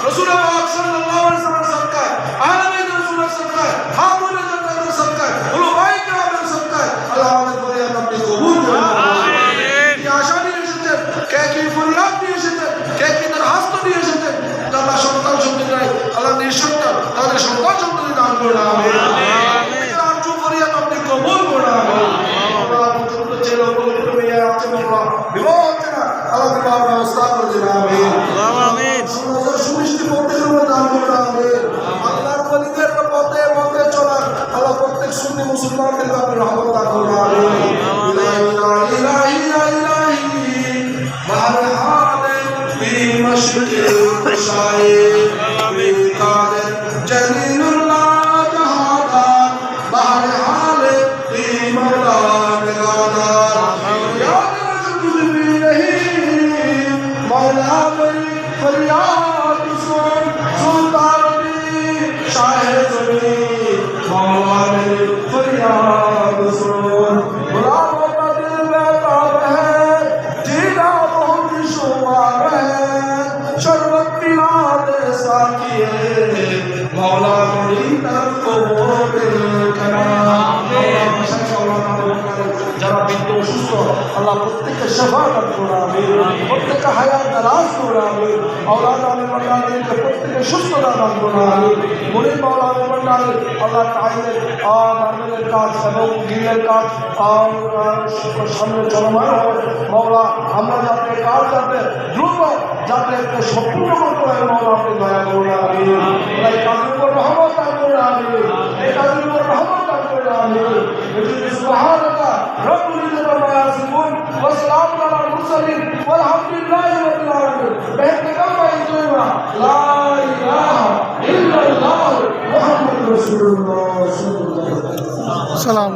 রাসূল পাক সাল্লাল্লাহু আলাইহি ওয়াসাল্লামের সাদকায়, আহলে বাইত রাসূলের সাদকায়, খাতুনে জান্নাতের সাদকায়, উলামায়ে কেরামের সাদকায় আল্লাহ আমাদের ফরিয়াদ আপনি কবুল করুন। আমিন। কি আশা নিয়ে এসেছেন, কে কি ফরিয়াদ নিয়ে এসেছেন, কে কি দরখাস্ত নিয়ে এসেছেন, আল্লাহ সন্তান সন্ততি নাই, আল্লাহ নিঃসন্তান তাদের সন্তান সন্ততি দান করুন। আমিন। আমিন। আরজু ফরিয়াদ আপনি কবুল করুন। আমিন। আল্লাহ ছোট ছেলে বড় মেয়ে আছে আল্লাহ বিবাহ হচ্ছে না, আল্লাহ বিবাহ ব্যবস্থা করে দিন। আমিন। আমিন। সুমিষ্টি প্রত্যেকের দান করুন। আমিন। আল্লাহর ওলিদের পথে পথে চলার আল্লাহ প্রত্যেক সুন্নি মুসলমানদের আপনি রহমত দান করুন। আমিন। ইলাহি ইলাহি বাহর হালে ফি মশরিকি শাইখ কাদের জলিলুল্লাহ জাহাদার বাহর হালে ফি মওলান গাদার ইয়া রাসূল বিহি মওলা फरियाद सुन सुल्तान शाह ज़मीन मौला मेरी फरियाद सुन गुलामों का दिल बेताब है जीना बहुत दुश्वार है शरबत पिला दे साकिए मौला मेरी तरफ को दिल करा যারা বিদ্য অসুস্থ আল্লাহ প্রত্যেককে সেবা দান করুন। আমিন। প্রত্যেককে হায়াত দারাজ করুন। আমিন। আওলাদ আমিন মান্নানকে প্রত্যেককে সুস্থতা দান করুন। আমিন। মুরিদ মাওলা আমিন মান্নান আল্লাহ তাইয়ের মার্বেলের কাজ এবং গিলের কাজ সামনে চলমান হয় মাওলা, আমরা যাতে কাজ যাতে দ্রুত যাতে সম্পূর্ণ করতে হয় মাওলা আপনি দয়া করুন। আমিন। এই কাজের উপর রহমত দান করুন। আমিন। এই কাজের উপর রহমত দান করুন। আমিন। সুবহানাল্লাহ রব্বুল ইজ্জতি ওয়া ইয়াসিফুন ওয়া সালামুন আলাল মুরসালিন ওয়ালহামদুলিল্লাহি রাব্বিল আলামিন। বেহতকাম ইজওয়া লা ইলাহা ইল্লাল্লাহ মুহাম্মাদুর রাসূলুল্লাহ সাল্লাল্লাহু আলাইহি ওয়াসাল্লাম।